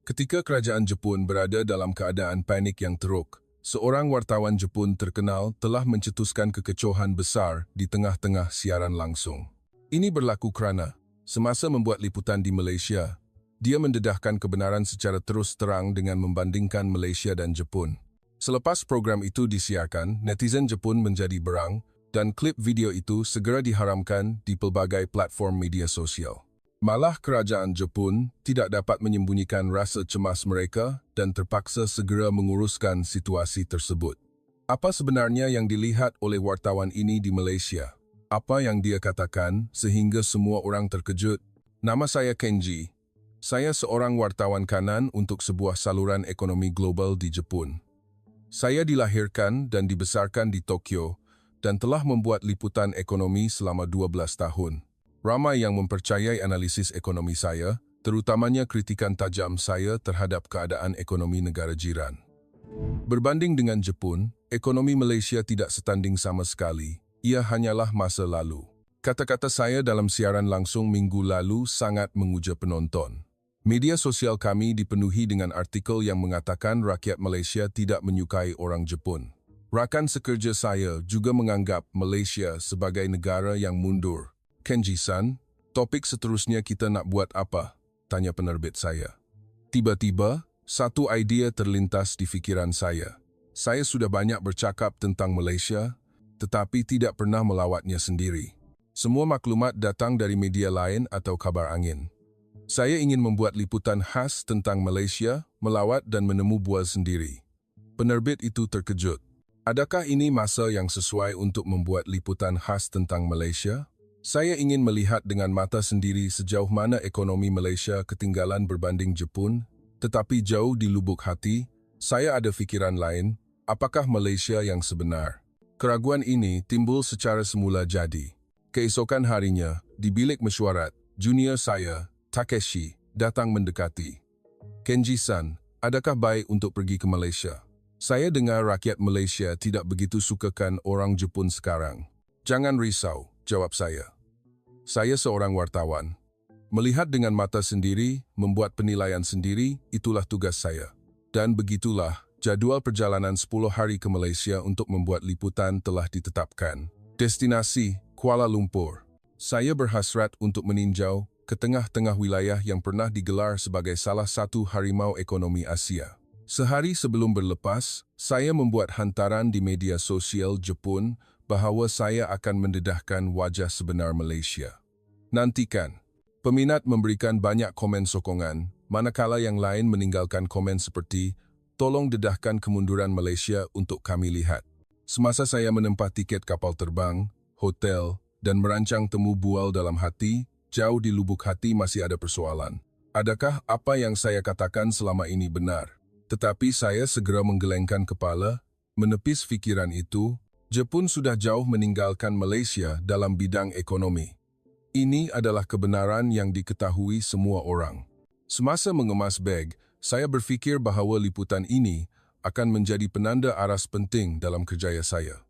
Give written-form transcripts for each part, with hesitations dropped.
Ketika kerajaan Jepun berada dalam keadaan panik yang teruk, seorang wartawan Jepun terkenal telah mencetuskan kekecohan besar di tengah-tengah siaran langsung. Ini berlaku kerana, semasa membuat liputan di Malaysia, dia mendedahkan kebenaran secara terus terang dengan membandingkan Malaysia dan Jepun. Selepas program itu disiarkan, netizen Jepun menjadi berang dan klip video itu segera diharamkan di pelbagai platform media sosial. Malah kerajaan Jepun tidak dapat menyembunyikan rasa cemas mereka dan terpaksa segera menguruskan situasi tersebut. Apa sebenarnya yang dilihat oleh wartawan ini di Malaysia? Apa yang dia katakan sehingga semua orang terkejut? Nama saya Kenji. Saya seorang wartawan kanan untuk sebuah saluran ekonomi global di Jepun. Saya dilahirkan dan dibesarkan di Tokyo dan telah membuat liputan ekonomi selama 12 tahun. Ramai yang mempercayai analisis ekonomi saya, terutamanya kritikan tajam saya terhadap keadaan ekonomi negara jiran. Berbanding dengan Jepun, ekonomi Malaysia tidak setanding sama sekali. Ia hanyalah masa lalu. Kata-kata saya dalam siaran langsung minggu lalu sangat menguja penonton. Media sosial kami dipenuhi dengan artikel yang mengatakan rakyat Malaysia tidak menyukai orang Jepun. Rakan sekerja saya juga menganggap Malaysia sebagai negara yang mundur. Kenji-san, topik seterusnya kita nak buat apa? Tanya penerbit saya. Tiba-tiba, satu idea terlintas di fikiran saya. Saya sudah banyak bercakap tentang Malaysia, tetapi tidak pernah melawatnya sendiri. Semua maklumat datang dari media lain atau kabar angin. Saya ingin membuat liputan khas tentang Malaysia, melawat dan menemu buah sendiri. Penerbit itu terkejut. Adakah ini masa yang sesuai untuk membuat liputan khas tentang Malaysia? Saya ingin melihat dengan mata sendiri sejauh mana ekonomi Malaysia ketinggalan berbanding Jepun, tetapi jauh di lubuk hati, saya ada fikiran lain, apakah Malaysia yang sebenar? Keraguan ini timbul secara semula jadi. Keesokan harinya, di bilik mesyuarat, junior saya, Takeshi, datang mendekati. Kenji-san, adakah baik untuk pergi ke Malaysia? Saya dengar rakyat Malaysia tidak begitu sukakan orang Jepun sekarang. Jangan risau, jawab saya. Saya seorang wartawan. Melihat dengan mata sendiri, membuat penilaian sendiri, itulah tugas saya. Dan begitulah, jadual perjalanan 10 hari ke Malaysia untuk membuat liputan telah ditetapkan. Destinasi, Kuala Lumpur. Saya berhasrat untuk meninjau ke tengah-tengah wilayah yang pernah digelar sebagai salah satu harimau ekonomi Asia. Sehari sebelum berlepas, saya membuat hantaran di media sosial Jepun bahawa saya akan mendedahkan wajah sebenar Malaysia. Nantikan. Peminat memberikan banyak komen sokongan, manakala yang lain meninggalkan komen seperti, "Tolong dedahkan kemunduran Malaysia untuk kami lihat." Semasa saya menempa tiket kapal terbang, hotel, dan merancang temu bual dalam hati, jauh di lubuk hati masih ada persoalan. Adakah apa yang saya katakan selama ini benar? Tetapi saya segera menggelengkan kepala, menepis fikiran itu. Jepun sudah jauh meninggalkan Malaysia dalam bidang ekonomi. Ini adalah kebenaran yang diketahui semua orang. Semasa mengemas beg, saya berfikir bahawa liputan ini akan menjadi penanda aras penting dalam kerjaya saya.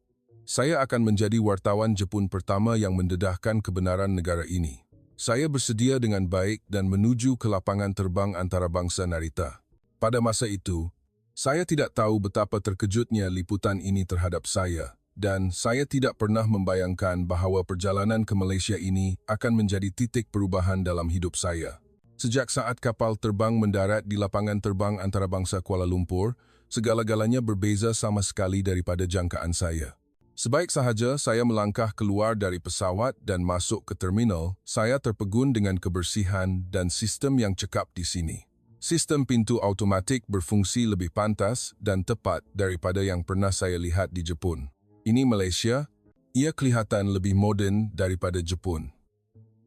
Saya akan menjadi wartawan Jepun pertama yang mendedahkan kebenaran negara ini. Saya bersedia dengan baik dan menuju ke lapangan terbang antarabangsa Narita. Pada masa itu, saya tidak tahu betapa terkejutnya liputan ini terhadap saya. Dan saya tidak pernah membayangkan bahawa perjalanan ke Malaysia ini akan menjadi titik perubahan dalam hidup saya. Sejak saat kapal terbang mendarat di lapangan terbang antarabangsa Kuala Lumpur, segala-galanya berbeza sama sekali daripada jangkaan saya. Sebaik sahaja saya melangkah keluar dari pesawat dan masuk ke terminal, saya terpegun dengan kebersihan dan sistem yang cekap di sini. Sistem pintu automatik berfungsi lebih pantas dan tepat daripada yang pernah saya lihat di Jepun. Ini Malaysia, ia kelihatan lebih moden daripada Jepun.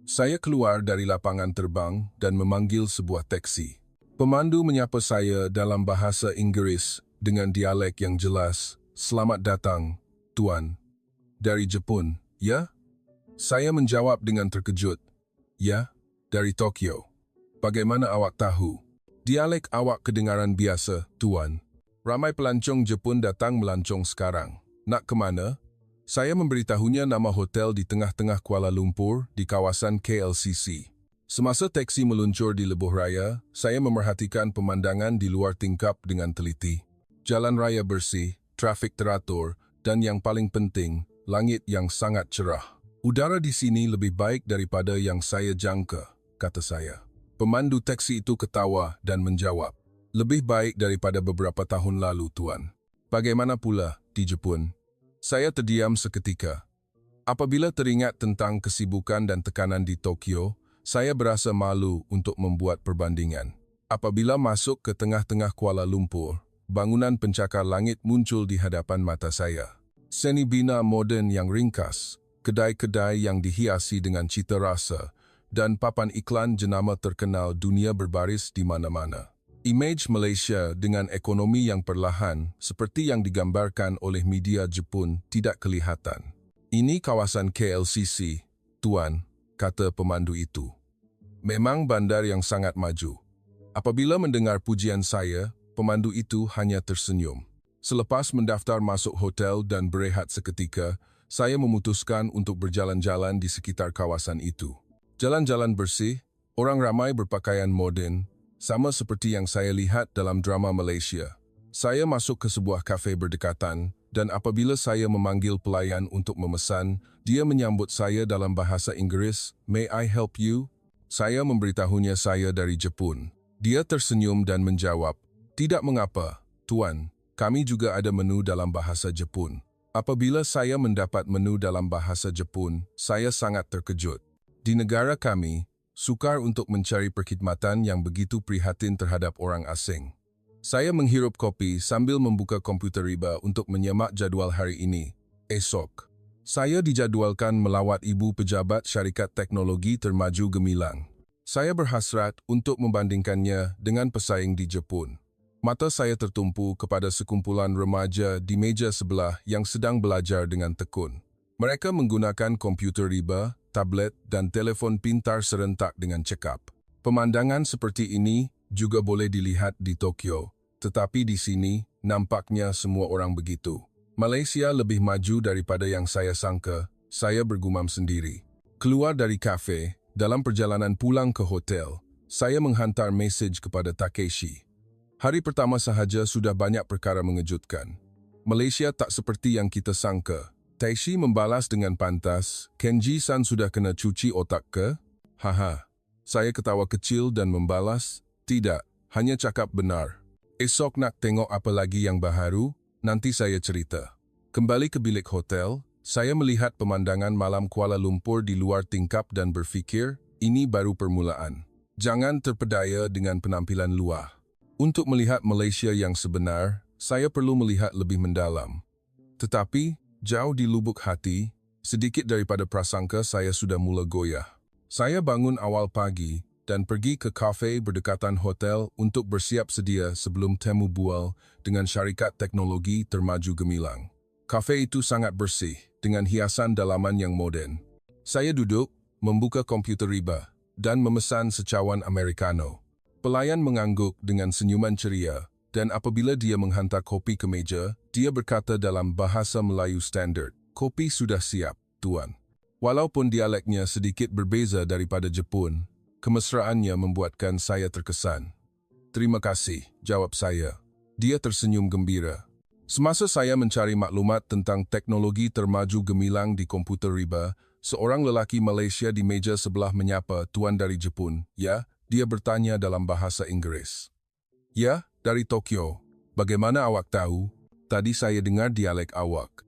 Saya keluar dari lapangan terbang dan memanggil sebuah teksi. Pemandu menyapa saya dalam bahasa Inggeris dengan dialek yang jelas. "Selamat datang, Tuan." "Dari Jepun, ya?" Saya menjawab dengan terkejut. "Ya, dari Tokyo." "Bagaimana awak tahu?" "Dialek awak kedengaran biasa, Tuan. Ramai pelancong Jepun datang melancong sekarang." "Nak ke mana?" Saya memberitahunya nama hotel di tengah-tengah Kuala Lumpur di kawasan KLCC. Semasa teksi meluncur di lebuh raya, saya memerhatikan pemandangan di luar tingkap dengan teliti. Jalan raya bersih, trafik teratur, dan yang paling penting, langit yang sangat cerah. Udara di sini lebih baik daripada yang saya jangka, kata saya. Pemandu teksi itu ketawa dan menjawab, lebih baik daripada beberapa tahun lalu, Tuan. Bagaimana pula di Jepun? Saya terdiam seketika. Apabila teringat tentang kesibukan dan tekanan di Tokyo, saya berasa malu untuk membuat perbandingan. Apabila masuk ke tengah-tengah Kuala Lumpur, bangunan pencakar langit muncul di hadapan mata saya. Seni bina moden yang ringkas, kedai-kedai yang dihiasi dengan cita rasa, dan papan iklan jenama terkenal dunia berbaris di mana-mana. Imej Malaysia dengan ekonomi yang perlahan, seperti yang digambarkan oleh media Jepun, tidak kelihatan. Ini kawasan KLCC, Tuan, kata pemandu itu. Memang bandar yang sangat maju. Apabila mendengar pujian saya, pemandu itu hanya tersenyum. Selepas mendaftar masuk hotel dan berehat seketika, saya memutuskan untuk berjalan-jalan di sekitar kawasan itu. Jalan-jalan bersih, orang ramai berpakaian moden, sama seperti yang saya lihat dalam drama Malaysia. Saya masuk ke sebuah kafe berdekatan, dan apabila saya memanggil pelayan untuk memesan, dia menyambut saya dalam bahasa Inggeris, "May I help you?" Saya memberitahunya saya dari Jepun. Dia tersenyum dan menjawab, "Tidak mengapa, Tuan, kami juga ada menu dalam bahasa Jepun." Apabila saya mendapat menu dalam bahasa Jepun, saya sangat terkejut. Di negara kami, sukar untuk mencari perkhidmatan yang begitu prihatin terhadap orang asing. Saya menghirup kopi sambil membuka komputer riba untuk menyemak jadual hari ini. Esok, saya dijadwalkan melawat ibu pejabat syarikat teknologi termaju gemilang. Saya berhasrat untuk membandingkannya dengan pesaing di Jepun. Mata saya tertumpu kepada sekumpulan remaja di meja sebelah yang sedang belajar dengan tekun. Mereka menggunakan komputer riba, tablet, dan telefon pintar serentak dengan cekap. Pemandangan seperti ini juga boleh dilihat di Tokyo, tetapi di sini nampaknya semua orang begitu. Malaysia lebih maju daripada yang saya sangka, saya bergumam sendiri. Keluar dari kafe, dalam perjalanan pulang ke hotel, saya menghantar mesej kepada Takeshi. Hari pertama sahaja sudah banyak perkara mengejutkan. Malaysia tak seperti yang kita sangka. Takeshi membalas dengan pantas, "Kenji-san sudah kena cuci otak ke?" "Haha." Saya ketawa kecil dan membalas, "Tidak, hanya cakap benar. Esok nak tengok apa lagi yang baharu, nanti saya cerita." Kembali ke bilik hotel, saya melihat pemandangan malam Kuala Lumpur di luar tingkap dan berfikir, ini baru permulaan. Jangan terpedaya dengan penampilan luar. Untuk melihat Malaysia yang sebenar, saya perlu melihat lebih mendalam. Tetapi, jauh di lubuk hati, sedikit daripada prasangka saya sudah mula goyah. Saya bangun awal pagi dan pergi ke kafe berdekatan hotel untuk bersiap sedia sebelum temu bual dengan syarikat teknologi termaju gemilang. Kafe itu sangat bersih, dengan hiasan dalaman yang moden. Saya duduk, membuka komputer riba, dan memesan secawan Americano. Pelayan mengangguk dengan senyuman ceria, dan apabila dia menghantar kopi ke meja, dia berkata dalam bahasa Melayu standard, "Kopi sudah siap, Tuan." Walaupun dialeknya sedikit berbeza daripada Jepun, kemesraannya membuatkan saya terkesan. "Terima kasih," jawab saya. Dia tersenyum gembira. Semasa saya mencari maklumat tentang teknologi termaju gemilang di komputer riba, seorang lelaki Malaysia di meja sebelah menyapa, "Tuan dari Jepun, ya?" Dia bertanya dalam bahasa Inggris. "Ya, dari Tokyo. Bagaimana awak tahu? Tadi saya dengar dialek awak."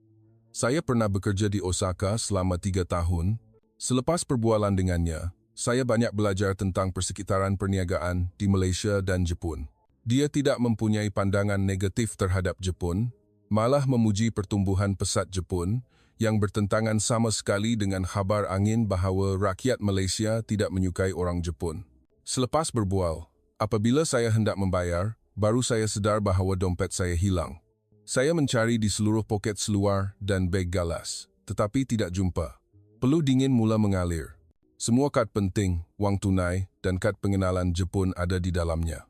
"Saya pernah bekerja di Osaka selama 3 tahun. Selepas perbualan dengannya, saya banyak belajar tentang persekitaran perniagaan di Malaysia dan Jepun." Dia tidak mempunyai pandangan negatif terhadap Jepun, malah memuji pertumbuhan pesat Jepun yang bertentangan sama sekali dengan khabar angin bahawa rakyat Malaysia tidak menyukai orang Jepun. Selepas berbual, apabila saya hendak membayar, baru saya sedar bahawa dompet saya hilang. Saya mencari di seluruh poket seluar dan beg galas, tetapi tidak jumpa. Peluh dingin mula mengalir. Semua kad penting, wang tunai, dan kad pengenalan Jepun ada di dalamnya.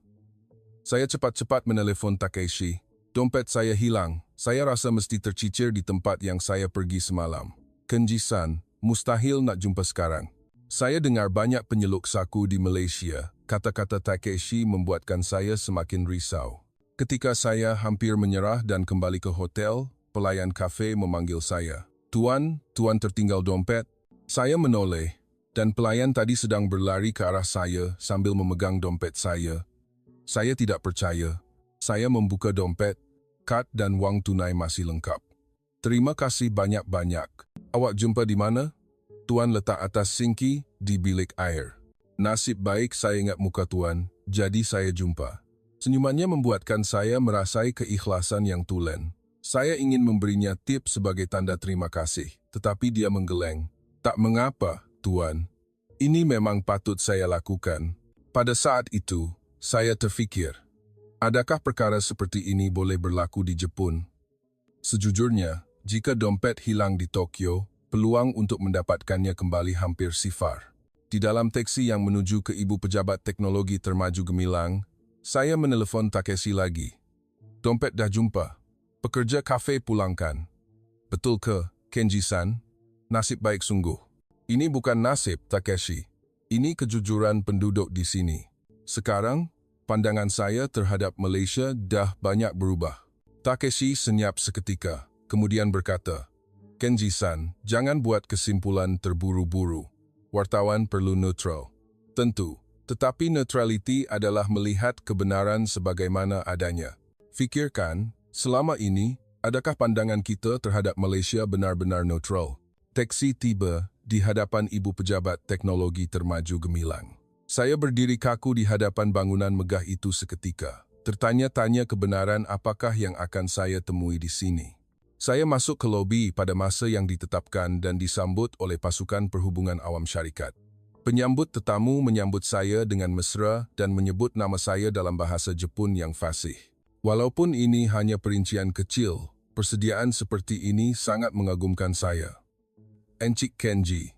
Saya cepat-cepat menelefon Takeshi. "Dompet saya hilang. Saya rasa mesti tercicir di tempat yang saya pergi semalam." "Kenji-san, mustahil nak jumpa sekarang." Saya dengar banyak penyeluk saku di Malaysia. Kata-kata Takeshi membuatkan saya semakin risau. Ketika saya hampir menyerah dan kembali ke hotel, pelayan kafe memanggil saya. Tuan tertinggal dompet. Saya menoleh, dan pelayan tadi sedang berlari ke arah saya sambil memegang dompet saya. Saya tidak percaya. Saya membuka dompet, kad dan wang tunai masih lengkap. Terima kasih banyak-banyak. Awak jumpa di mana? Tuan letak atas sinki di bilik air. Nasib baik saya ingat muka Tuan, jadi saya jumpa. Senyumannya membuatkan saya merasai keikhlasan yang tulen. Saya ingin memberinya tip sebagai tanda terima kasih, tetapi dia menggeleng. Tak mengapa, Tuan. Ini memang patut saya lakukan. Pada saat itu, saya terfikir, adakah perkara seperti ini boleh berlaku di Jepun? Sejujurnya, jika dompet hilang di Tokyo, peluang untuk mendapatkannya kembali hampir sifar. Di dalam teksi yang menuju ke Ibu Pejabat Teknologi Termaju Gemilang, saya menelpon Takeshi lagi. Dompet dah jumpa. Pekerja kafe pulangkan. Betul ke, Kenji-san? Nasib baik sungguh. Ini bukan nasib, Takeshi. Ini kejujuran penduduk di sini. Sekarang, pandangan saya terhadap Malaysia dah banyak berubah. Takeshi senyap seketika, kemudian berkata, Kenji-san, jangan buat kesimpulan terburu-buru. Wartawan perlu neutral. Tentu, tetapi neutrality adalah melihat kebenaran sebagaimana adanya. Fikirkan, selama ini, adakah pandangan kita terhadap Malaysia benar-benar neutral? Teksi tiba di hadapan Ibu Pejabat Teknologi Termaju Gemilang. Saya berdiri kaku di hadapan bangunan megah itu seketika. Tertanya-tanya kebenaran apakah yang akan saya temui di sini. Saya masuk ke lobi pada masa yang ditetapkan dan disambut oleh pasukan perhubungan awam syarikat. Penyambut tetamu menyambut saya dengan mesra dan menyebut nama saya dalam bahasa Jepun yang fasih. Walaupun ini hanya perincian kecil, persediaan seperti ini sangat mengagumkan saya. Encik Kenji,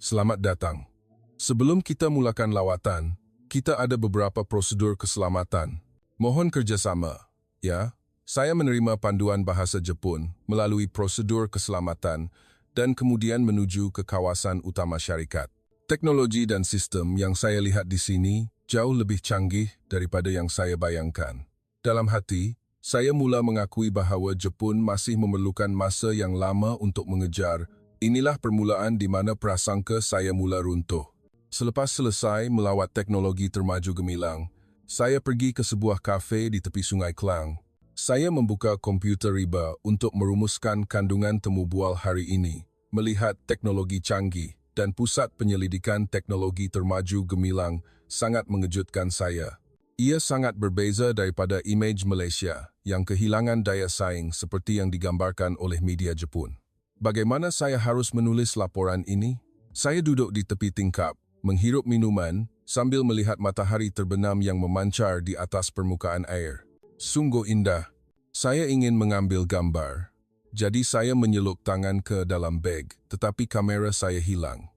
selamat datang. Sebelum kita mulakan lawatan, kita ada beberapa prosedur keselamatan. Mohon kerjasama, ya. Saya menerima panduan bahasa Jepun melalui prosedur keselamatan dan kemudian menuju ke kawasan utama syarikat. Teknologi dan sistem yang saya lihat di sini jauh lebih canggih daripada yang saya bayangkan. Dalam hati, saya mula mengakui bahawa Jepun masih memerlukan masa yang lama untuk mengejar. Inilah permulaan di mana prasangka saya mula runtuh. Selepas selesai melawat teknologi termaju gemilang, saya pergi ke sebuah kafe di tepi Sungai Klang. Saya membuka komputer riba untuk merumuskan kandungan temu bual hari ini, melihat teknologi canggih dan pusat penyelidikan teknologi termaju gemilang sangat mengejutkan saya. Ia sangat berbeza daripada imej Malaysia yang kehilangan daya saing seperti yang digambarkan oleh media Jepun. Bagaimana saya harus menulis laporan ini? Saya duduk di tepi tingkap, menghirup minuman sambil melihat matahari terbenam yang memancar di atas permukaan air. Sungguh indah. Saya ingin mengambil gambar. Jadi saya menyeluk tangan ke dalam beg, tetapi kamera saya hilang.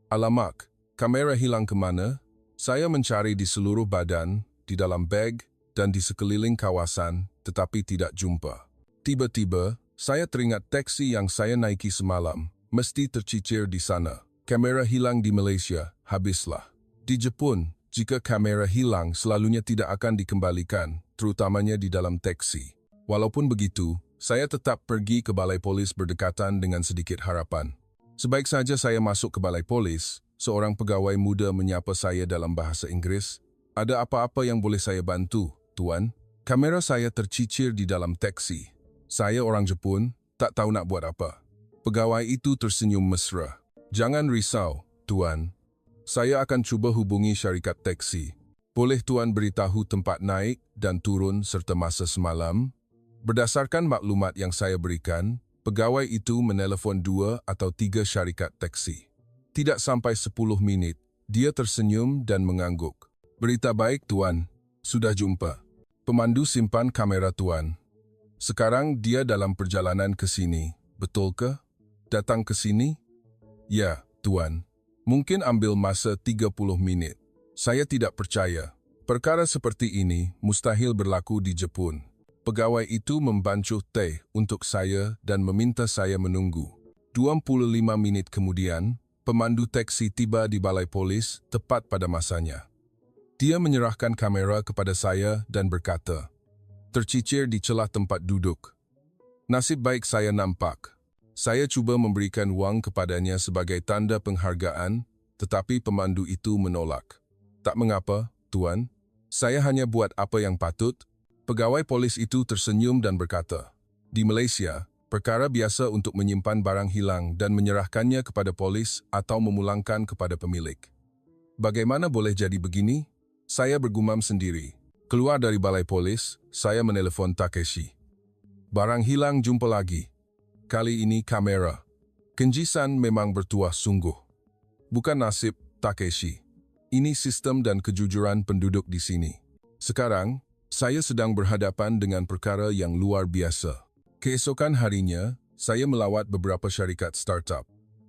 Alamak, kamera hilang ke mana? Saya mencari di seluruh badan, di dalam beg, dan di sekeliling kawasan, tetapi tidak jumpa. Tiba-tiba, saya teringat taksi yang saya naiki semalam, mesti tercicir di sana. Kamera hilang di Malaysia, habislah. Di Jepun, jika kamera hilang selalunya tidak akan dikembalikan, terutamanya di dalam taksi. Walaupun begitu, saya tetap pergi ke balai polis berdekatan dengan sedikit harapan. Sebaik saja saya masuk ke balai polis, seorang pegawai muda menyapa saya dalam bahasa Inggris. Ada apa-apa yang boleh saya bantu, Tuan? Kamera saya tercicir di dalam taksi. Saya orang Jepun, tak tahu nak buat apa. Pegawai itu tersenyum mesra. Jangan risau, Tuan. Saya akan cuba hubungi syarikat teksi. Boleh Tuan beritahu tempat naik dan turun serta masa semalam? Berdasarkan maklumat yang saya berikan, pegawai itu menelpon 2 atau 3 syarikat teksi. Tidak sampai 10 minit, dia tersenyum dan mengangguk. Berita baik Tuan, sudah jumpa. Pemandu simpan kamera Tuan. Sekarang dia dalam perjalanan ke sini, betul ke? Datang ke sini? Ya, Tuan. Mungkin ambil masa 30 menit. Saya tidak percaya. Perkara seperti ini mustahil berlaku di Jepun. Pegawai itu membancuh teh untuk saya dan meminta saya menunggu. 25 menit kemudian, pemandu teksi tiba di balai polis tepat pada masanya. Dia menyerahkan kamera kepada saya dan berkata, tercicir di celah tempat duduk. Nasib baik saya nampak. Saya cuba memberikan wang kepadanya sebagai tanda penghargaan, tetapi pemandu itu menolak. Tak mengapa, Tuan. Saya hanya buat apa yang patut. Pegawai polis itu tersenyum dan berkata, di Malaysia, perkara biasa untuk menyimpan barang hilang dan menyerahkannya kepada polis atau memulangkan kepada pemilik. Bagaimana boleh jadi begini? Saya bergumam sendiri. Keluar dari balai polis, saya menelpon Takeshi. Barang hilang jumpa lagi. Kali ini kamera. Kenji-san memang bertuah sungguh. Bukan nasib, Takeshi. Ini sistem dan kejujuran penduduk di sini. Sekarang, saya sedang berhadapan dengan perkara yang luar biasa. Keesokan harinya, saya melawat beberapa syarikat startup.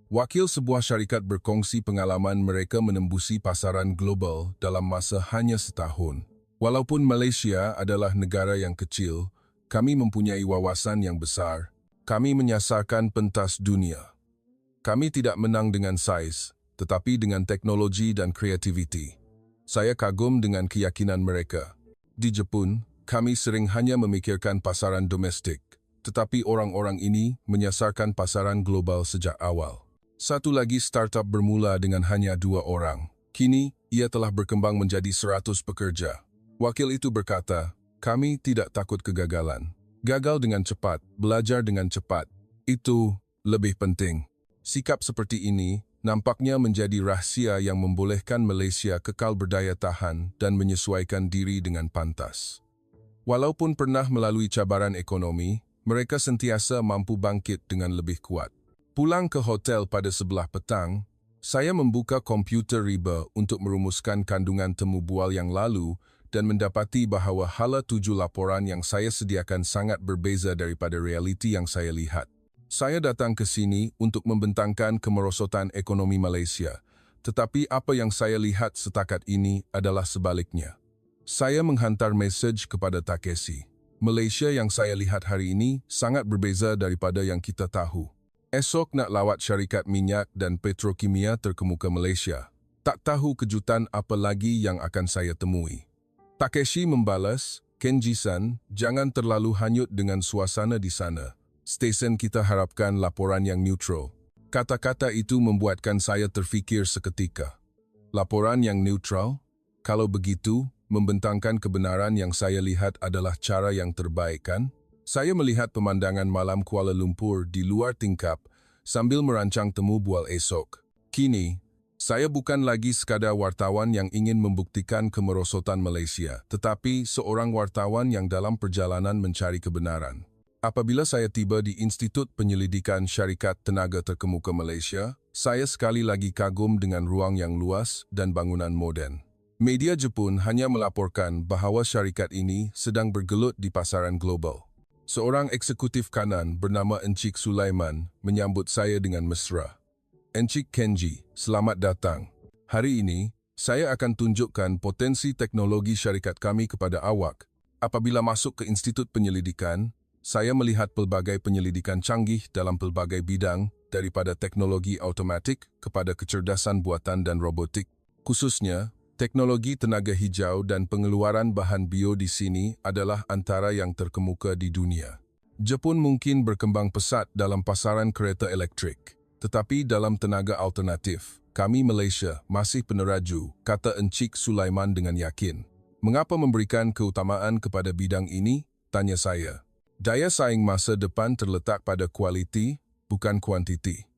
Wakil sebuah syarikat berkongsi pengalaman mereka menembusi pasaran global dalam masa hanya setahun. Walaupun Malaysia adalah negara yang kecil, kami mempunyai wawasan yang besar. Kami menyasarkan pentas dunia. Kami tidak menang dengan saiz, tetapi dengan teknologi dan kreativiti. Saya kagum dengan keyakinan mereka. Di Jepun, kami sering hanya memikirkan pasaran domestik, tetapi orang-orang ini menyasarkan pasaran global sejak awal. Satu lagi startup bermula dengan hanya 2 orang. Kini, ia telah berkembang menjadi 100 pekerja. Wakil itu berkata, kami tidak takut kegagalan. Gagal dengan cepat, belajar dengan cepat. Itu lebih penting. Sikap seperti ini nampaknya menjadi rahasia yang membolehkan Malaysia kekal berdaya tahan dan menyesuaikan diri dengan pantas. Walaupun pernah melalui cabaran ekonomi, mereka sentiasa mampu bangkit dengan lebih kuat. Pulang ke hotel pada sebelah petang, saya membuka komputer riba untuk merumuskan kandungan temu bual yang lalu dan mendapati bahawa hala 7 laporan yang saya sediakan sangat berbeza daripada realiti yang saya lihat. Saya datang ke sini untuk membentangkan kemerosotan ekonomi Malaysia, tetapi apa yang saya lihat setakat ini adalah sebaliknya. Saya menghantar mesej kepada Takeshi. Malaysia yang saya lihat hari ini sangat berbeza daripada yang kita tahu. Esok nak lawat syarikat minyak dan petrokimia terkemuka Malaysia. Tak tahu kejutan apa lagi yang akan saya temui. Takeshi membalas, Kenji-san, jangan terlalu hanyut dengan suasana di sana. Stesen kita harapkan laporan yang neutral. Kata-kata itu membuatkan saya terfikir seketika. Laporan yang neutral? Kalau begitu, membentangkan kebenaran yang saya lihat adalah cara yang terbaik, kan? Saya melihat pemandangan malam Kuala Lumpur di luar tingkap sambil merancang temu bual esok. Kini, saya bukan lagi sekadar wartawan yang ingin membuktikan kemerosotan Malaysia, tetapi seorang wartawan yang dalam perjalanan mencari kebenaran. Apabila saya tiba di Institut Penyelidikan Syarikat Tenaga Terkemuka Malaysia, saya sekali lagi kagum dengan ruang yang luas dan bangunan moden. Media Jepun hanya melaporkan bahawa syarikat ini sedang bergelut di pasaran global. Seorang eksekutif kanan bernama Encik Sulaiman menyambut saya dengan mesra. Encik Kenji, selamat datang. Hari ini, saya akan tunjukkan potensi teknologi syarikat kami kepada awak. Apabila masuk ke Institut Penyelidikan, saya melihat pelbagai penyelidikan canggih dalam pelbagai bidang, daripada teknologi automatik kepada kecerdasan buatan dan robotik. Khususnya, teknologi tenaga hijau dan pengeluaran bahan bio di sini adalah antara yang terkemuka di dunia. Jepun mungkin berkembang pesat dalam pasaran kereta elektrik. Tetapi dalam tenaga alternatif, kami Malaysia masih peneraju, kata Encik Sulaiman dengan yakin. Mengapa memberikan keutamaan kepada bidang ini? Tanya saya. Daya saing masa depan terletak pada kualiti, bukan kuantiti.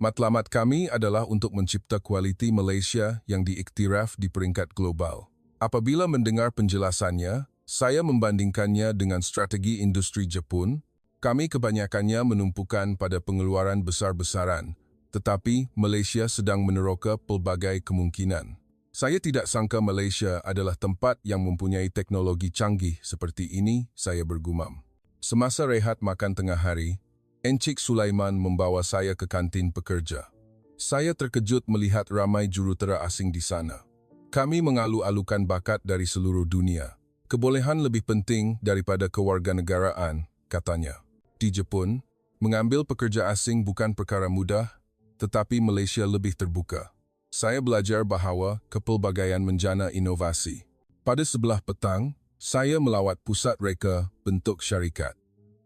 Matlamat kami adalah untuk mencipta kualiti Malaysia yang diiktiraf di peringkat global. Apabila mendengar penjelasannya, saya membandingkannya dengan strategi industri Jepun. Kami kebanyakannya menumpukan pada pengeluaran besar-besaran, tetapi Malaysia sedang meneroka pelbagai kemungkinan. Saya tidak sangka Malaysia adalah tempat yang mempunyai teknologi canggih seperti ini, saya bergumam. Semasa rehat makan tengah hari, Encik Sulaiman membawa saya ke kantin pekerja. Saya terkejut melihat ramai jurutera asing di sana. Kami mengalu-alukan bakat dari seluruh dunia. Kebolehan lebih penting daripada kewarganegaraan, katanya. Di Jepun, mengambil pekerja asing bukan perkara mudah. tetapi Malaysia lebih terbuka. Saya belajar bahawa kepelbagaian menjana inovasi. Pada sebelah petang, saya melawat pusat reka bentuk syarikat.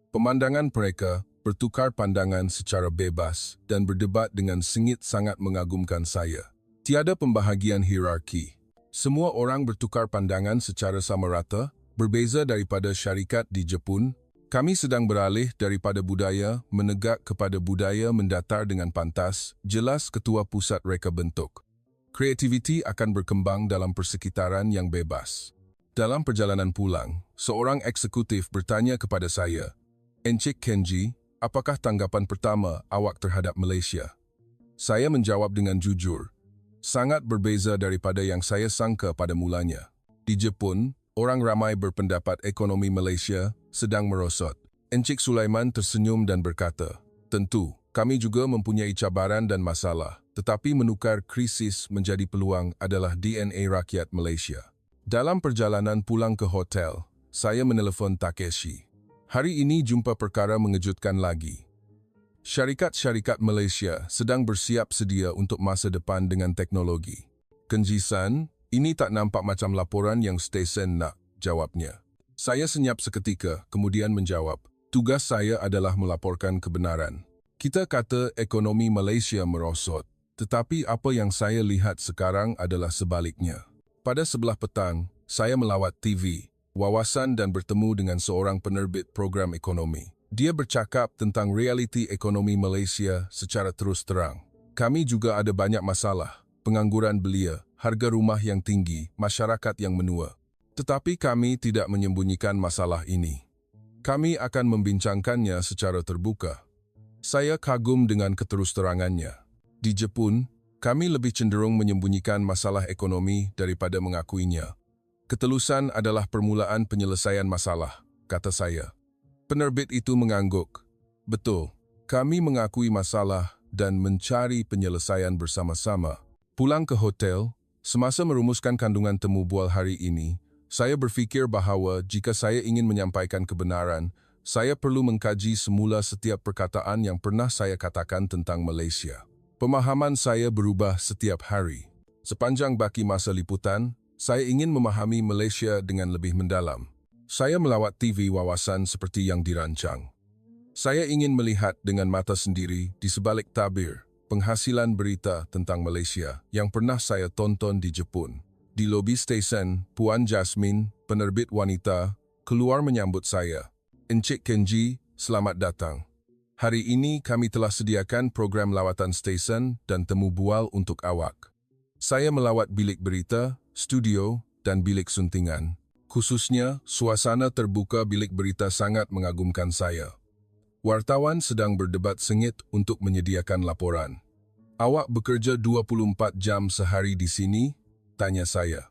Pemandangan mereka bertukar pandangan secara bebas dan berdebat dengan sengit sangat mengagumkan saya. Tiada pembahagian hierarki. Semua orang bertukar pandangan secara sama rata, berbeza daripada syarikat di Jepun. Kami sedang beralih daripada budaya menegak kepada budaya mendatar dengan pantas, jelas Ketua Pusat Reka bentuk. Kreativiti akan berkembang dalam persekitaran yang bebas. Dalam perjalanan pulang, seorang eksekutif bertanya kepada saya, "Encik Kenji, apakah tanggapan pertama awak terhadap Malaysia?" Saya menjawab dengan jujur, sangat berbeza daripada yang saya sangka pada mulanya. Di Jepun, orang ramai berpendapat ekonomi Malaysia sedang merosot. Encik Sulaiman tersenyum dan berkata, "Tentu, kami juga mempunyai cabaran dan masalah, tetapi menukar krisis menjadi peluang adalah DNA rakyat Malaysia." Dalam perjalanan pulang ke hotel, saya menelefon Takeshi. Hari ini jumpa perkara mengejutkan lagi. Syarikat-syarikat Malaysia sedang bersiap sedia untuk masa depan dengan teknologi. "Kenji-san, ini tak nampak macam laporan yang stesen nak," jawabnya. Saya senyap seketika, kemudian menjawab, "Tugas saya adalah melaporkan kebenaran. Kita kata ekonomi Malaysia merosot, tetapi apa yang saya lihat sekarang adalah sebaliknya." Pada sebelah petang, saya melawat TV, wawasan dan bertemu dengan seorang penerbit program ekonomi. Dia bercakap tentang realiti ekonomi Malaysia secara terus terang. Kami juga ada banyak masalah, pengangguran belia, harga rumah yang tinggi, masyarakat yang menua. Tetapi kami tidak menyembunyikan masalah ini. Kami akan membincangkannya secara terbuka. Saya kagum dengan keterus-terangannya. Di Jepun, kami lebih cenderung menyembunyikan masalah ekonomi daripada mengakuinya. "Ketelusan adalah permulaan penyelesaian masalah," kata saya. Penerbit itu mengangguk. "Betul, kami mengakui masalah dan mencari penyelesaian bersama-sama." Pulang ke hotel, semasa merumuskan kandungan temu bual hari ini, saya berfikir bahawa jika saya ingin menyampaikan kebenaran, saya perlu mengkaji semula setiap perkataan yang pernah saya katakan tentang Malaysia. Pemahaman saya berubah setiap hari. Sepanjang baki masa liputan, saya ingin memahami Malaysia dengan lebih mendalam. Saya melawat TV wawasan seperti yang dirancang. Saya ingin melihat dengan mata sendiri di sebalik tabir penghasilan berita tentang Malaysia yang pernah saya tonton di Jepun. Di lobi stesen, Puan Jasmine, penerbit wanita, keluar menyambut saya. "Encik Kenji, selamat datang. Hari ini kami telah sediakan program lawatan stesen dan temu bual untuk awak." Saya melawat bilik berita, studio, dan bilik suntingan. Khususnya, suasana terbuka bilik berita sangat mengagumkan saya. Wartawan sedang berdebat sengit untuk menyediakan laporan. "Awak bekerja 24 jam sehari di sini?" tanya saya.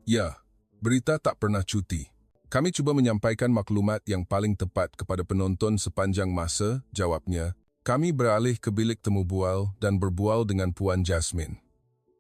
"Ya, berita tak pernah cuti. Kami cuba menyampaikan maklumat yang paling tepat kepada penonton sepanjang masa," jawabnya. Kami beralih ke bilik temu bual dan berbual dengan Puan Jasmine.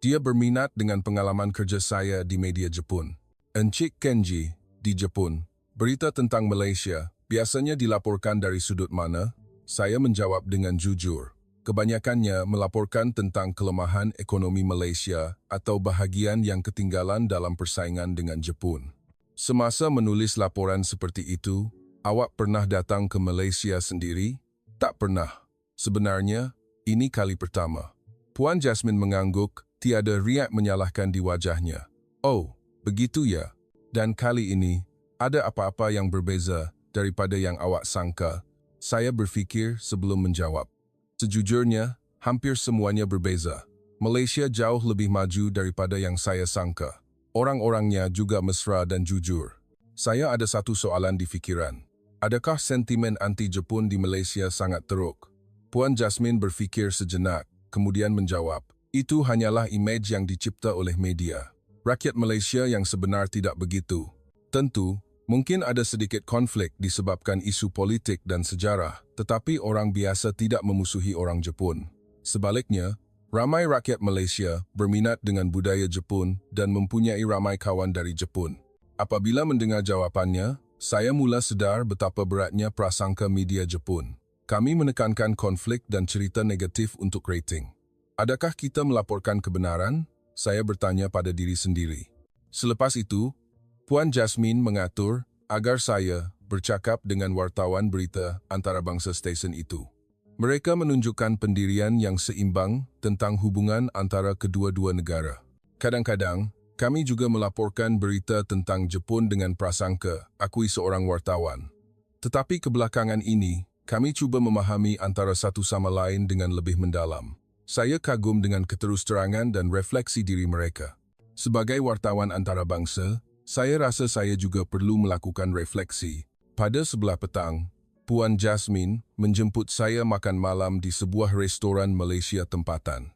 Dia berminat dengan pengalaman kerja saya di media Jepun. "Encik Kenji, di Jepun, berita tentang Malaysia biasanya dilaporkan dari sudut mana?" Saya menjawab dengan jujur. Kebanyakannya melaporkan tentang kelemahan ekonomi Malaysia atau bahagian yang ketinggalan dalam persaingan dengan Jepun. Semasa menulis laporan seperti itu, awak pernah datang ke Malaysia sendiri? Tak pernah. Sebenarnya, ini kali pertama. Puan Jasmine mengangguk, tiada riak menyalahkan di wajahnya. "Oh, begitu ya. Dan kali ini, ada apa-apa yang berbeza daripada yang awak sangka?" Saya berfikir sebelum menjawab. Sejujurnya, hampir semuanya berbeza. Malaysia jauh lebih maju daripada yang saya sangka. Orang-orangnya juga mesra dan jujur. Saya ada satu soalan di fikiran. Adakah sentimen anti-Jepun di Malaysia sangat teruk? Puan Jasmine berfikir sejenak, kemudian menjawab, "Itu hanyalah imej yang dicipta oleh media. Rakyat Malaysia yang sebenar tidak begitu. Tentu, mungkin ada sedikit konflik disebabkan isu politik dan sejarah, tetapi orang biasa tidak memusuhi orang Jepun. Sebaliknya, ramai rakyat Malaysia berminat dengan budaya Jepun dan mempunyai ramai kawan dari Jepun." Apabila mendengar jawapannya, saya mula sedar betapa beratnya prasangka media Jepun. Kami menekankan konflik dan cerita negatif untuk rating. Adakah kita melaporkan kebenaran? Saya bertanya pada diri sendiri. Selepas itu, Puan Jasmine mengatur agar saya bercakap dengan wartawan berita antarabangsa stesen itu. Mereka menunjukkan pendirian yang seimbang tentang hubungan antara kedua-dua negara. Kadang-kadang, kami juga melaporkan berita tentang Jepun dengan prasangka, akui seorang wartawan. Tetapi kebelakangan ini, kami cuba memahami antara satu sama lain dengan lebih mendalam. Saya kagum dengan keterusterangan dan refleksi diri mereka. Sebagai wartawan antarabangsa, saya rasa saya juga perlu melakukan refleksi. Pada sebelah petang, Puan Jasmine menjemput saya makan malam di sebuah restoran Malaysia tempatan.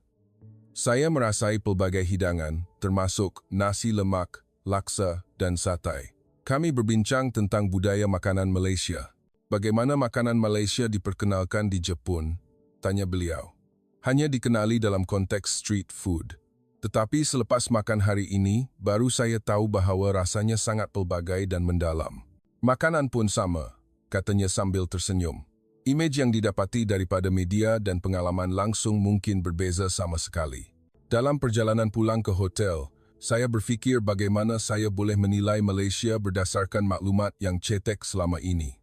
Saya merasai pelbagai hidangan, termasuk nasi lemak, laksa, dan satai. Kami berbincang tentang budaya makanan Malaysia. Bagaimana makanan Malaysia diperkenalkan di Jepun? Tanya beliau. Hanya dikenali dalam konteks street food. Tetapi selepas makan hari ini, baru saya tahu bahawa rasanya sangat pelbagai dan mendalam. Makanan pun sama, katanya sambil tersenyum. Imej yang didapati daripada media dan pengalaman langsung mungkin berbeza sama sekali. Dalam perjalanan pulang ke hotel, saya berfikir bagaimana saya boleh menilai Malaysia berdasarkan maklumat yang cetek selama ini.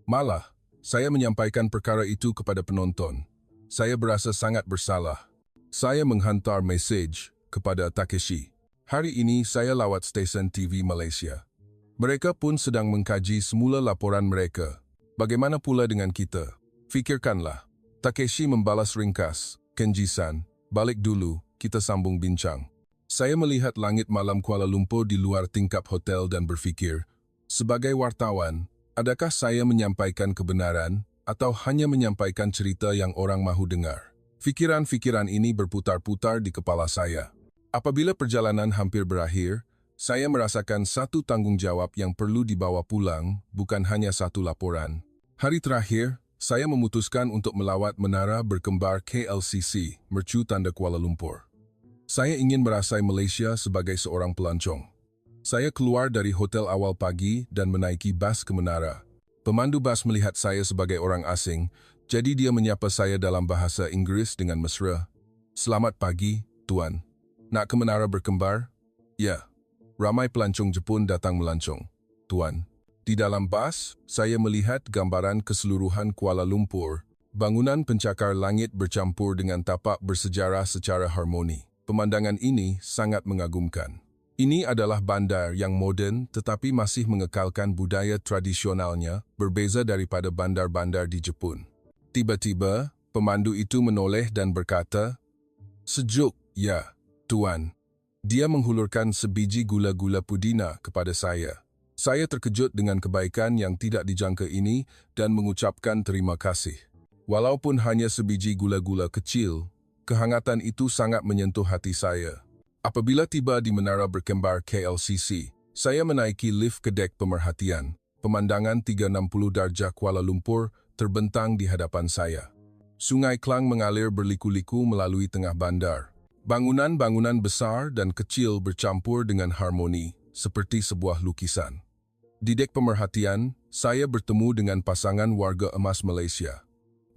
Malah, saya menyampaikan perkara itu kepada penonton. Saya berasa sangat bersalah. Saya menghantar mesej kepada Takeshi. Hari ini saya lawat stesen TV Malaysia. Mereka pun sedang mengkaji semula laporan mereka. Bagaimana pula dengan kita? Fikirkanlah. Takeshi membalas ringkas. Kenji-san, balik dulu, kita sambung bincang. Saya melihat langit malam Kuala Lumpur di luar tingkap hotel dan berfikir, sebagai wartawan, adakah saya menyampaikan kebenaran atau hanya menyampaikan cerita yang orang mahu dengar? Fikiran-fikiran ini berputar-putar di kepala saya. Apabila perjalanan hampir berakhir, saya merasakan satu tanggungjawab yang perlu dibawa pulang, bukan hanya satu laporan. Hari terakhir, saya memutuskan untuk melawat menara berkembar KLCC, Mercu Tanda Kuala Lumpur. Saya ingin merasai Malaysia sebagai seorang pelancong. Saya keluar dari hotel awal pagi dan menaiki bas ke menara. Pemandu bas melihat saya sebagai orang asing, jadi dia menyapa saya dalam bahasa Inggris dengan mesra. Selamat pagi, Tuan. Nak ke menara berkembar? Ya. Ramai pelancong Jepun datang melancong, Tuan. Di dalam bas, saya melihat gambaran keseluruhan Kuala Lumpur. Bangunan pencakar langit bercampur dengan tapak bersejarah secara harmoni. Pemandangan ini sangat mengagumkan. Ini adalah bandar yang moden tetapi masih mengekalkan budaya tradisionalnya, berbeza daripada bandar-bandar di Jepun. Tiba-tiba, pemandu itu menoleh dan berkata, "Sejuk, ya, Tuan." Dia menghulurkan sebiji gula-gula pudina kepada saya. Saya terkejut dengan kebaikan yang tidak dijangka ini dan mengucapkan terima kasih. Walaupun hanya sebiji gula-gula kecil, kehangatan itu sangat menyentuh hati saya. Apabila tiba di menara berkembar KLCC, saya menaiki lift ke dek pemerhatian. Pemandangan 360 darjah Kuala Lumpur terbentang di hadapan saya. Sungai Klang mengalir berliku-liku melalui tengah bandar. Bangunan-bangunan besar dan kecil bercampur dengan harmoni, seperti sebuah lukisan. Di dek pemerhatian, saya bertemu dengan pasangan warga emas Malaysia.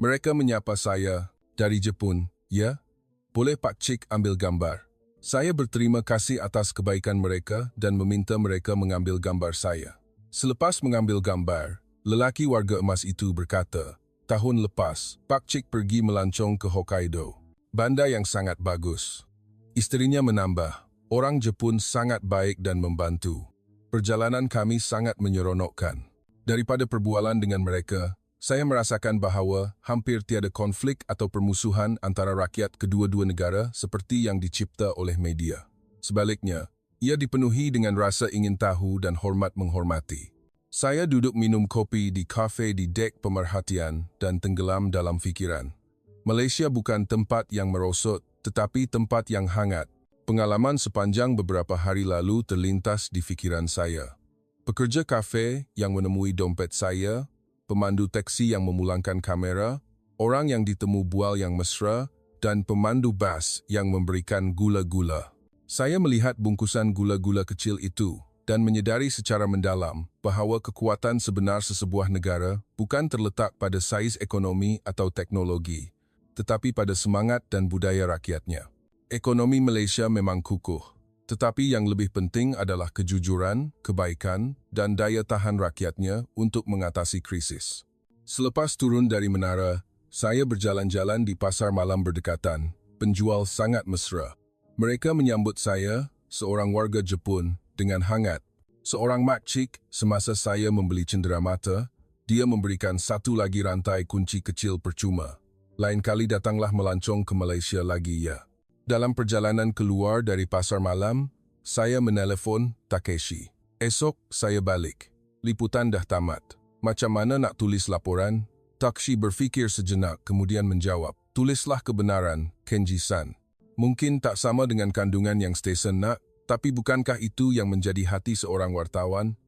Mereka menyapa saya, "Dari Jepun, ya? Boleh Pak Cik ambil gambar?" Saya berterima kasih atas kebaikan mereka dan meminta mereka mengambil gambar saya. Selepas mengambil gambar, lelaki warga emas itu berkata, "Tahun lepas, Pak Cik pergi melancong ke Hokkaido. Bandar yang sangat bagus." Isterinya menambah, "Orang Jepun sangat baik dan membantu. Perjalanan kami sangat menyeronokkan." Daripada perbualan dengan mereka, saya merasakan bahawa hampir tiada konflik atau permusuhan antara rakyat kedua-dua negara seperti yang dicipta oleh media. Sebaliknya, ia dipenuhi dengan rasa ingin tahu dan hormat menghormati. Saya duduk minum kopi di kafe di dek pemerhatian dan tenggelam dalam fikiran. Malaysia bukan tempat yang merosot, tetapi tempat yang hangat. Pengalaman sepanjang beberapa hari lalu terlintas di fikiran saya. Pekerja kafe yang menemui dompet saya, pemandu teksi yang memulangkan kamera, orang yang ditemu bual yang mesra, dan pemandu bas yang memberikan gula-gula. Saya melihat bungkusan gula-gula kecil itu dan menyedari secara mendalam bahawa kekuatan sebenar sesebuah negara bukan terletak pada saiz ekonomi atau teknologi, tetapi pada semangat dan budaya rakyatnya. Ekonomi Malaysia memang kukuh, tetapi yang lebih penting adalah kejujuran, kebaikan, dan daya tahan rakyatnya untuk mengatasi krisis. Selepas turun dari menara, saya berjalan-jalan di pasar malam berdekatan. Penjual sangat mesra. Mereka menyambut saya, seorang warga Jepun, dengan hangat. Seorang makcik, semasa saya membeli cenderamata, dia memberikan satu lagi rantai kunci kecil percuma. Lain kali datanglah melancong ke Malaysia lagi ya. Dalam perjalanan keluar dari pasar malam, saya menelefon Takeshi. Esok saya balik. Liputan dah tamat. Macam mana nak tulis laporan? Takeshi berfikir sejenak kemudian menjawab, tulislah kebenaran, Kenji-san. Mungkin tak sama dengan kandungan yang stesen nak, tapi bukankah itu yang menjadi hati seorang wartawan?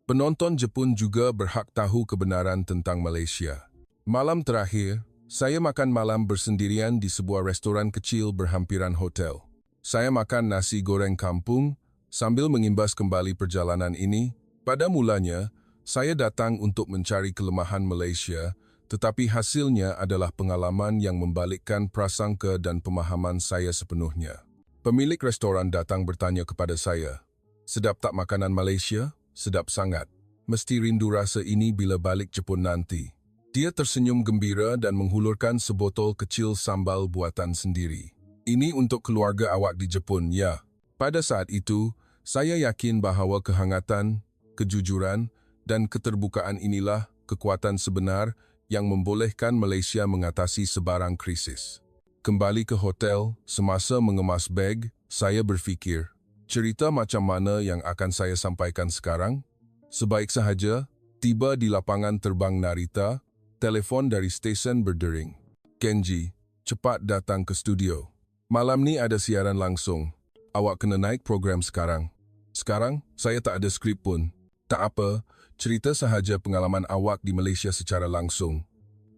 Penonton Jepun juga berhak tahu kebenaran tentang Malaysia. Malam terakhir, saya makan malam bersendirian di sebuah restoran kecil berhampiran hotel. Saya makan nasi goreng kampung sambil mengimbas kembali perjalanan ini. Pada mulanya, saya datang untuk mencari kelemahan Malaysia, tetapi hasilnya adalah pengalaman yang membalikkan prasangka dan pemahaman saya sepenuhnya. Pemilik restoran datang bertanya kepada saya, sedap tak makanan Malaysia? Sedap sangat. Mesti rindu rasa ini bila balik Jepun nanti. Dia tersenyum gembira dan menghulurkan sebotol kecil sambal buatan sendiri. Ini untuk keluarga awak di Jepun, ya. Pada saat itu, saya yakin bahawa kehangatan, kejujuran, dan keterbukaan inilah kekuatan sebenar yang membolehkan Malaysia mengatasi sebarang krisis. Kembali ke hotel, semasa mengemas beg, saya berfikir, cerita macam mana yang akan saya sampaikan sekarang? Sebaik sahaja, tiba di lapangan terbang Narita, telefon dari stesen berdering. Kenji, cepat datang ke studio. Malam ni ada siaran langsung. Awak kena naik program sekarang. Sekarang, saya tak ada skrip pun. Tak apa, cerita sahaja pengalaman awak di Malaysia secara langsung.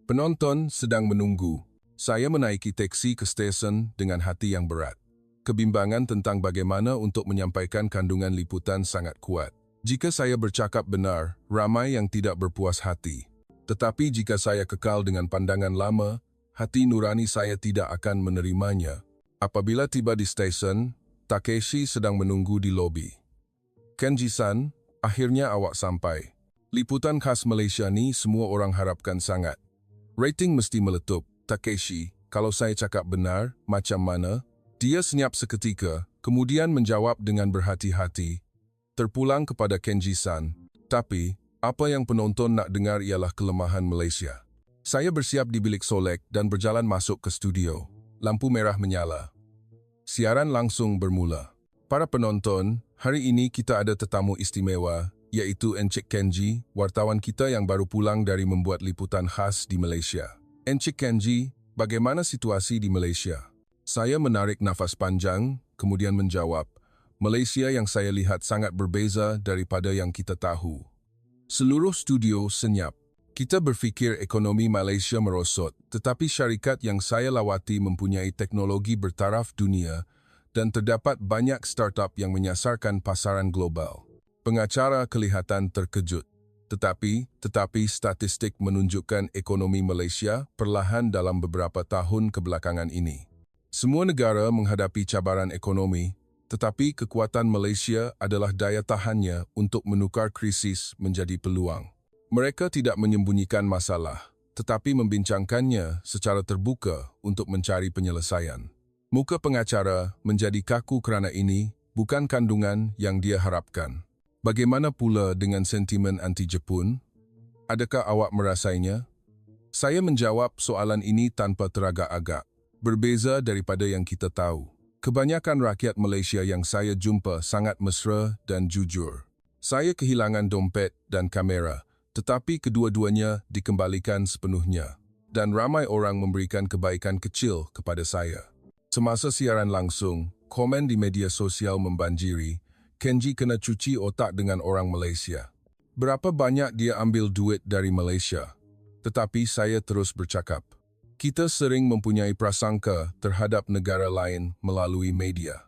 Penonton sedang menunggu. Saya menaiki teksi ke stesen dengan hati yang berat. Kebimbangan tentang bagaimana untuk menyampaikan kandungan liputan sangat kuat. Jika saya bercakap benar, ramai yang tidak berpuas hati. Tetapi jika saya kekal dengan pandangan lama, hati nurani saya tidak akan menerimanya. Apabila tiba di stesen, Takeshi sedang menunggu di lobi. Kenji-san, akhirnya awak sampai. Liputan khas Malaysia ni semua orang harapkan sangat. Rating mesti meletup. Takeshi, kalau saya cakap benar, macam mana? Dia senyap seketika, kemudian menjawab dengan berhati-hati. Terpulang kepada Kenji-san. Tapi, apa yang penonton nak dengar ialah kelemahan Malaysia. Saya bersiap di bilik solek dan berjalan masuk ke studio. Lampu merah menyala. Siaran langsung bermula. Para penonton, hari ini kita ada tetamu istimewa, iaitu Encik Kenji, wartawan kita yang baru pulang dari membuat liputan khas di Malaysia. Encik Kenji, bagaimana situasi di Malaysia? Saya menarik nafas panjang, kemudian menjawab, Malaysia yang saya lihat sangat berbeza daripada yang kita tahu. Seluruh studio senyap. Kita berfikir ekonomi Malaysia merosot, tetapi syarikat yang saya lawati mempunyai teknologi bertaraf dunia dan terdapat banyak startup yang menyasarkan pasaran global. Pengacara kelihatan terkejut. Tetapi statistik menunjukkan ekonomi Malaysia perlahan dalam beberapa tahun kebelakangan ini. Semua negara menghadapi cabaran ekonomi, tetapi kekuatan Malaysia adalah daya tahannya untuk menukar krisis menjadi peluang. Mereka tidak menyembunyikan masalah, tetapi membincangkannya secara terbuka untuk mencari penyelesaian. Muka pengacara menjadi kaku kerana ini bukan kandungan yang dia harapkan. Bagaimana pula dengan sentimen anti-Jepun? Adakah awak merasainya? Saya menjawab soalan ini tanpa teragak-agak. Berbeza daripada yang kita tahu. Kebanyakan rakyat Malaysia yang saya jumpa sangat mesra dan jujur. Saya kehilangan dompet dan kamera, tetapi kedua-duanya dikembalikan sepenuhnya. Dan ramai orang memberikan kebaikan kecil kepada saya. Semasa siaran langsung, komen di media sosial membanjiri, Kenji kena cuci otak dengan orang Malaysia. Berapa banyak dia ambil duit dari Malaysia? Tetapi saya terus bercakap. Kita sering mempunyai prasangka terhadap negara lain melalui media.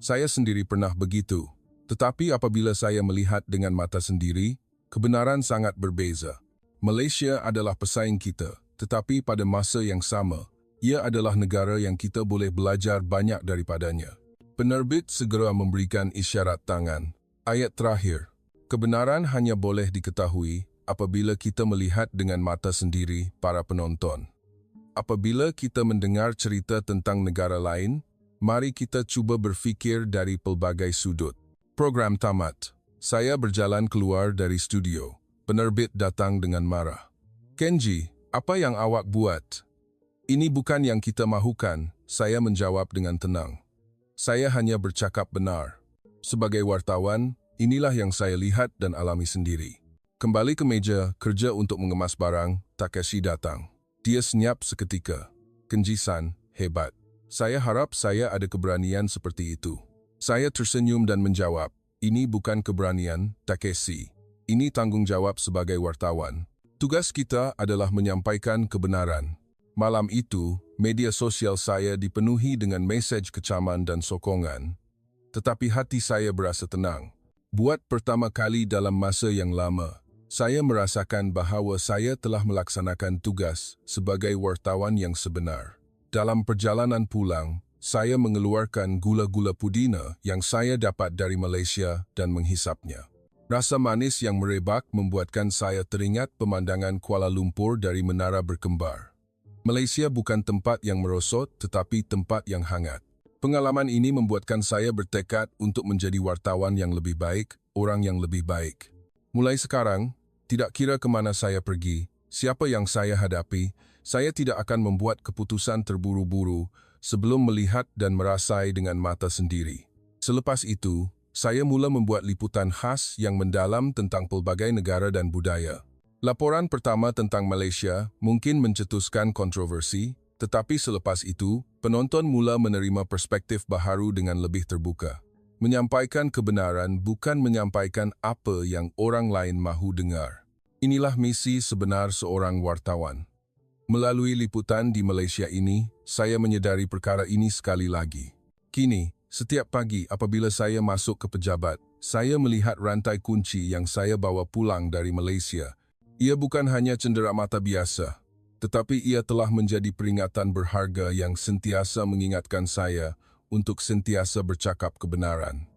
Saya sendiri pernah begitu. Tetapi apabila saya melihat dengan mata sendiri, kebenaran sangat berbeza. Malaysia adalah pesaing kita, tetapi pada masa yang sama, ia adalah negara yang kita boleh belajar banyak daripadanya. Penerbit segera memberikan isyarat tangan. Ayat terakhir. Kebenaran hanya boleh diketahui apabila kita melihat dengan mata sendiri para penonton. Apabila kita mendengar cerita tentang negara lain, mari kita cuba berfikir dari pelbagai sudut. Program tamat. Saya berjalan keluar dari studio. Penerbit datang dengan marah. Kenji, apa yang awak buat? Ini bukan yang kita mahukan, saya menjawab dengan tenang. Saya hanya bercakap benar. Sebagai wartawan, inilah yang saya lihat dan alami sendiri. Kembali ke meja kerja untuk mengemas barang, Takeshi datang. Dia senyap seketika. Kenji-san, hebat. Saya harap saya ada keberanian seperti itu. Saya tersenyum dan menjawab, ini bukan keberanian, Takeshi. Ini tanggung jawab sebagai wartawan. Tugas kita adalah menyampaikan kebenaran. Malam itu, media sosial saya dipenuhi dengan mesej kecaman dan sokongan. Tetapi hati saya berasa tenang. Buat pertama kali dalam masa yang lama, saya merasakan bahawa saya telah melaksanakan tugas sebagai wartawan yang sebenar. Dalam perjalanan pulang, saya mengeluarkan gula-gula pudina yang saya dapat dari Malaysia dan menghisapnya. Rasa manis yang merebak membuatkan saya teringat pemandangan Kuala Lumpur dari menara berkembar. Malaysia bukan tempat yang merosot tetapi tempat yang hangat. Pengalaman ini membuatkan saya bertekad untuk menjadi wartawan yang lebih baik, orang yang lebih baik. Mulai sekarang, tidak kira ke mana saya pergi, siapa yang saya hadapi, saya tidak akan membuat keputusan terburu-buru sebelum melihat dan merasai dengan mata sendiri. Selepas itu, saya mula membuat liputan khas yang mendalam tentang pelbagai negara dan budaya. Laporan pertama tentang Malaysia mungkin mencetuskan kontroversi, tetapi selepas itu, penonton mula menerima perspektif baharu dengan lebih terbuka. Menyampaikan kebenaran bukan menyampaikan apa yang orang lain mahu dengar. Inilah misi sebenar seorang wartawan. Melalui liputan di Malaysia ini, saya menyedari perkara ini sekali lagi. Kini, setiap pagi apabila saya masuk ke pejabat, saya melihat rantai kunci yang saya bawa pulang dari Malaysia. Ia bukan hanya cenderamata biasa, tetapi ia telah menjadi peringatan berharga yang sentiasa mengingatkan saya untuk sentiasa bercakap kebenaran.